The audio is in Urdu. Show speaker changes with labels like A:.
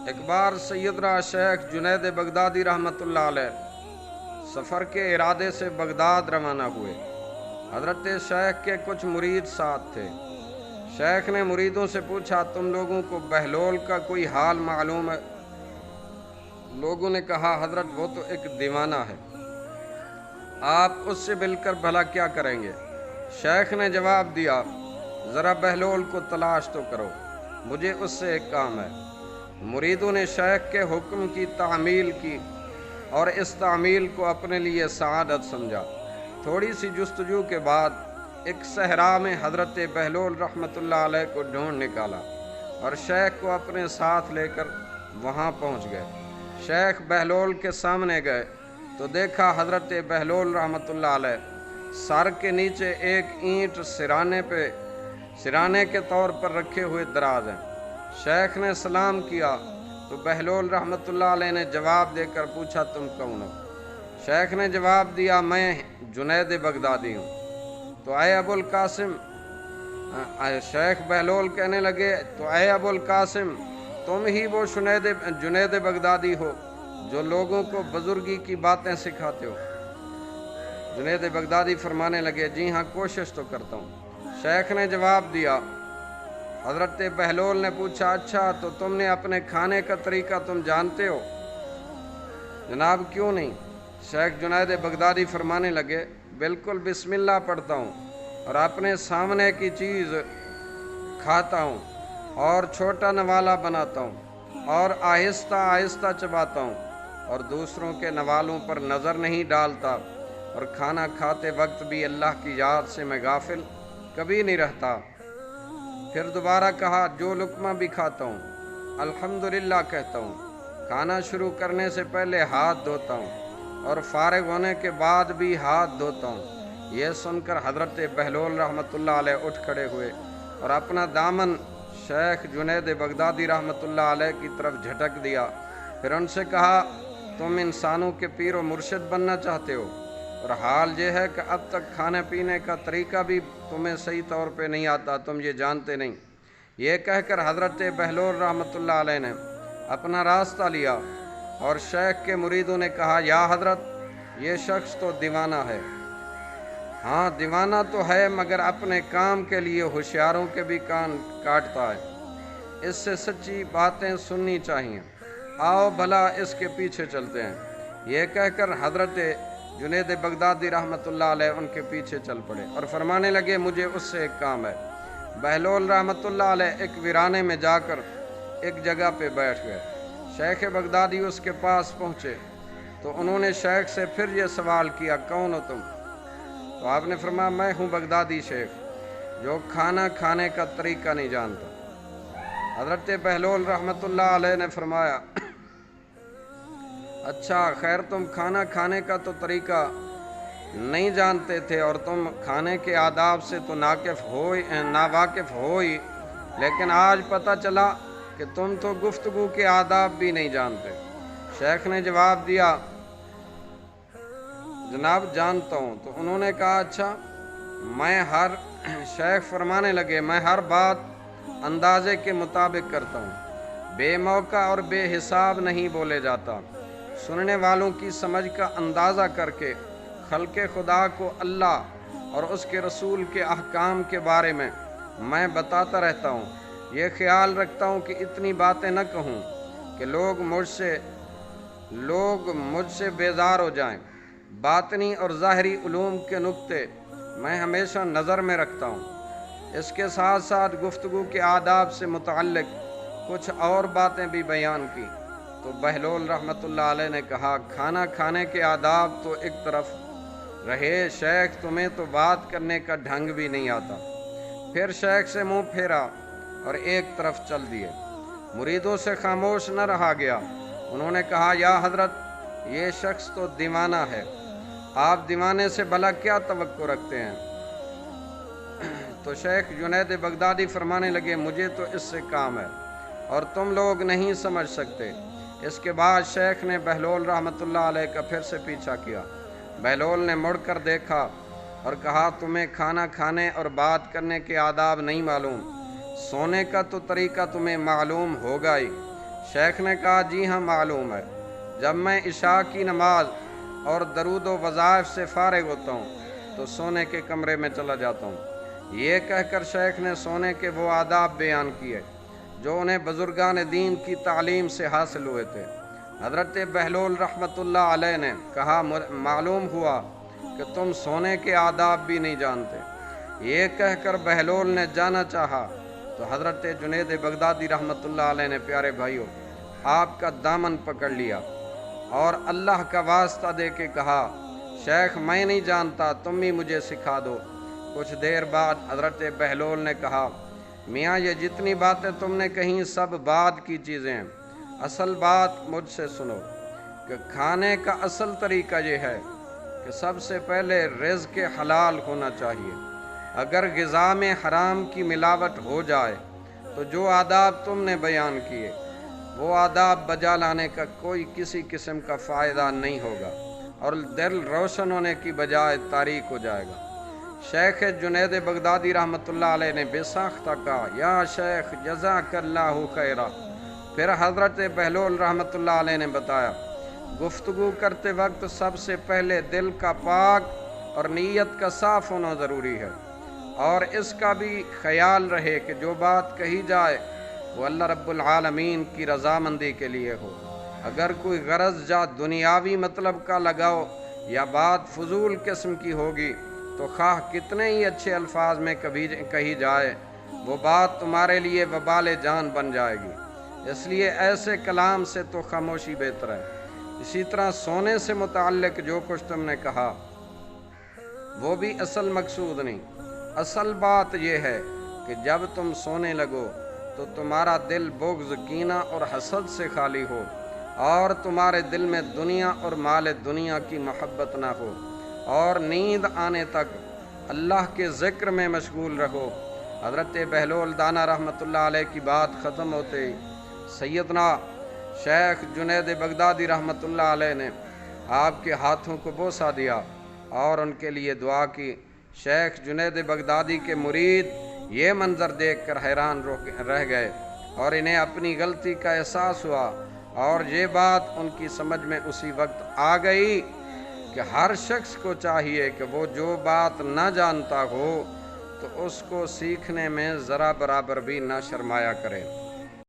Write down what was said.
A: ایک بار سیدنا شیخ جنید بغدادی رحمۃ اللہ علیہ سفر کے ارادے سے بغداد روانہ ہوئے۔ حضرت شیخ کے کچھ مرید ساتھ تھے۔ شیخ نے مریدوں سے پوچھا، تم لوگوں کو بہلول کا کوئی حال معلوم ہے؟ لوگوں نے کہا، حضرت وہ تو ایک دیوانہ ہے، آپ اس سے مل کر بھلا کیا کریں گے؟ شیخ نے جواب دیا، ذرا بہلول کو تلاش تو کرو، مجھے اس سے ایک کام ہے۔ مریدوں نے شیخ کے حکم کی تعمیل کی اور اس تعمیل کو اپنے لیے سعادت سمجھا۔ تھوڑی سی جستجو کے بعد ایک صحرا میں حضرت بہلول رحمۃ اللہ علیہ کو ڈھونڈ نکالا اور شیخ کو اپنے ساتھ لے کر وہاں پہنچ گئے۔ شیخ بہلول کے سامنے گئے تو دیکھا حضرت بہلول رحمۃ اللہ علیہ سر کے نیچے ایک اینٹ سرانے کے طور پر رکھے ہوئے دراز ہیں۔ شیخ نے سلام کیا تو بہلول رحمۃ اللہ علیہ نے جواب دے کر پوچھا، تم کون ہو؟ شیخ نے جواب دیا، میں جنید بغدادی ہوں۔ تو اے ابو القاسم، شیخ بہلول کہنے لگے، تو اے ابو القاسم، تم ہی وہ جنید بغدادی ہو جو لوگوں کو بزرگی کی باتیں سکھاتے ہو؟ جنید بغدادی فرمانے لگے، جی ہاں، کوشش تو کرتا ہوں۔ شیخ نے جواب دیا۔ حضرت بہلول نے پوچھا، اچھا تو تم نے اپنے کھانے کا طریقہ تم جانتے ہو؟ جناب کیوں نہیں؟ شیخ جنید بغدادی فرمانے لگے، بالکل بسم اللہ پڑھتا ہوں اور اپنے سامنے کی چیز کھاتا ہوں اور چھوٹا نوالا بناتا ہوں اور آہستہ آہستہ چباتا ہوں اور دوسروں کے نوالوں پر نظر نہیں ڈالتا، اور کھانا کھاتے وقت بھی اللہ کی یاد سے میں غافل کبھی نہیں رہتا۔ پھر دوبارہ کہا، جو لقمہ بھی کھاتا ہوں الحمدللہ کہتا ہوں، کھانا شروع کرنے سے پہلے ہاتھ دھوتا ہوں اور فارغ ہونے کے بعد بھی ہاتھ دھوتا ہوں۔ یہ سن کر حضرت بہلول رحمۃ اللہ علیہ اٹھ کھڑے ہوئے اور اپنا دامن شیخ جنید بغدادی رحمۃ اللہ علیہ کی طرف جھٹک دیا۔ پھر ان سے کہا، تم انسانوں کے پیر و مرشد بننا چاہتے ہو، اور حال یہ ہے کہ اب تک کھانے پینے کا طریقہ بھی تمہیں صحیح طور پہ نہیں آتا، تم یہ جانتے نہیں۔ یہ کہہ کر حضرت بہلول رحمۃ اللہ علیہ نے اپنا راستہ لیا اور شیخ کے مریدوں نے کہا، یا حضرت، یہ شخص تو دیوانہ ہے۔ ہاں دیوانہ تو ہے، مگر اپنے کام کے لیے ہوشیاروں کے بھی کان کاٹتا ہے، اس سے سچی باتیں سننی چاہیے، آؤ بھلا اس کے پیچھے چلتے ہیں۔ یہ کہہ کر حضرت جنید بغدادی رحمۃ اللہ علیہ ان کے پیچھے چل پڑے اور فرمانے لگے، مجھے اس سے ایک کام ہے۔ بہلول رحمۃ اللہ علیہ ایک ویرانے میں جا کر ایک جگہ پہ بیٹھ گئے۔ شیخ بغدادی اس کے پاس پہنچے تو انہوں نے شیخ سے پھر یہ سوال کیا، کون ہو تم؟ تو آپ نے فرمایا، میں ہوں بغدادی شیخ جو کھانا کھانے کا طریقہ نہیں جانتا۔ حضرت بہلول رحمۃ اللہ علیہ نے فرمایا، اچھا خیر، تم کھانا کھانے کا تو طریقہ نہیں جانتے تھے اور تم کھانے کے آداب سے تو ناواقف ہو ہی، لیکن آج پتہ چلا کہ تم تو گفتگو کے آداب بھی نہیں جانتے۔ شیخ نے جواب دیا، جناب جانتا ہوں۔ تو انہوں نے کہا، اچھا، شیخ فرمانے لگے، میں ہر بات اندازے کے مطابق کرتا ہوں، بے موقع اور بے حساب نہیں بولے جاتا، سننے والوں کی سمجھ کا اندازہ کر کے خلق خدا کو اللہ اور اس کے رسول کے احکام کے بارے میں بتاتا رہتا ہوں۔ یہ خیال رکھتا ہوں کہ اتنی باتیں نہ کہوں کہ لوگ مجھ سے بیزار ہو جائیں۔ باطنی اور ظاہری علوم کے نقطے میں ہمیشہ نظر میں رکھتا ہوں۔ اس کے ساتھ ساتھ گفتگو کے آداب سے متعلق کچھ اور باتیں بھی بیان کی۔ تو بہلول رحمۃ اللہ علیہ نے کہا، کھانا کھانے کے آداب تو ایک طرف رہے، شیخ تمہیں تو بات کرنے کا ڈھنگ بھی نہیں آتا۔ پھر شیخ سے منہ پھیرا اور ایک طرف چل دیے۔ مریدوں سے خاموش نہ رہا گیا۔ انہوں نے کہا، یا حضرت، یہ شخص تو دیوانہ ہے، آپ دیوانے سے بھلا کیا توقع رکھتے ہیں؟ تو شیخ جنید بغدادی فرمانے لگے، مجھے تو اس سے کام ہے اور تم لوگ نہیں سمجھ سکتے۔ اس کے بعد شیخ نے بہلول رحمۃ اللہ علیہ کا پھر سے پیچھا کیا۔ بہلول نے مڑ کر دیکھا اور کہا، تمہیں کھانا کھانے اور بات کرنے کے آداب نہیں معلوم، سونے کا تو طریقہ تمہیں معلوم ہوگا ہی، شیخ نے کہا جی ہاں معلوم ہے، جب میں عشاء کی نماز اور درود و وظائف سے فارغ ہوتا ہوں تو سونے کے کمرے میں چلا جاتا ہوں۔ یہ کہہ کر شیخ نے سونے کے وہ آداب بیان کیے جو انہیں بزرگان دین کی تعلیم سے حاصل ہوئے تھے۔ حضرت بہلول رحمۃ اللہ علیہ نے کہا معلوم ہوا کہ تم سونے کے آداب بھی نہیں جانتے۔ یہ کہہ کر بہلول نے جانا چاہا تو حضرت جنید بغدادی رحمۃ اللہ علیہ نے پیارے بھائیوں آپ کا دامن پکڑ لیا اور اللہ کا واسطہ دے کے کہا شیخ میں نہیں جانتا، تم ہی مجھے سکھا دو۔ کچھ دیر بعد حضرت بہلول نے کہا میاں یہ جتنی باتیں تم نے کہیں سب بعد کی چیزیں ہیں، اصل بات مجھ سے سنو کہ کھانے کا اصل طریقہ یہ ہے کہ سب سے پہلے رزق حلال ہونا چاہیے۔ اگر غذا میں حرام کی ملاوٹ ہو جائے تو جو آداب تم نے بیان کیے وہ آداب بجا لانے کا کوئی کسی قسم کا فائدہ نہیں ہوگا اور دل روشن ہونے کی بجائے تاریک ہو جائے گا۔ شیخ جنید بغدادی رحمۃ اللہ علیہ نے بے ساختہ کہا یا شیخ جزاک اللہ خیرہ۔ پھر حضرت بہلول رحمۃ اللہ علیہ نے بتایا گفتگو کرتے وقت سب سے پہلے دل کا پاک اور نیت کا صاف ہونا ضروری ہے، اور اس کا بھی خیال رہے کہ جو بات کہی جائے وہ اللہ رب العالمین کی رضامندی کے لیے ہو۔ اگر کوئی غرض جا دنیاوی مطلب کا لگاؤ یا بات فضول قسم کی ہوگی تو خواہ کتنے ہی اچھے الفاظ میں کہی جائے وہ بات تمہارے لیے وبال جان بن جائے گی۔ اس لیے ایسے کلام سے تو خاموشی بہتر ہے۔ اسی طرح سونے سے متعلق جو کچھ تم نے کہا وہ بھی اصل مقصود نہیں۔ اصل بات یہ ہے کہ جب تم سونے لگو تو تمہارا دل بغض، کینہ اور حسد سے خالی ہو اور تمہارے دل میں دنیا اور مال دنیا کی محبت نہ ہو، اور نیند آنے تک اللہ کے ذکر میں مشغول رہو۔ حضرت بہلول دانا رحمۃ اللہ علیہ کی بات ختم ہوتے ہی سیدنا شیخ جنید بغدادی رحمۃ اللہ علیہ نے آپ کے ہاتھوں کو بوسہ دیا اور ان کے لیے دعا کی۔ شیخ جنید بغدادی کے مرید یہ منظر دیکھ کر حیران رہ گئے اور انہیں اپنی غلطی کا احساس ہوا، اور یہ بات ان کی سمجھ میں اسی وقت آ گئی کہ ہر شخص کو چاہیے کہ وہ جو بات نہ جانتا ہو تو اس کو سیکھنے میں ذرا برابر بھی نہ شرمایا کرے۔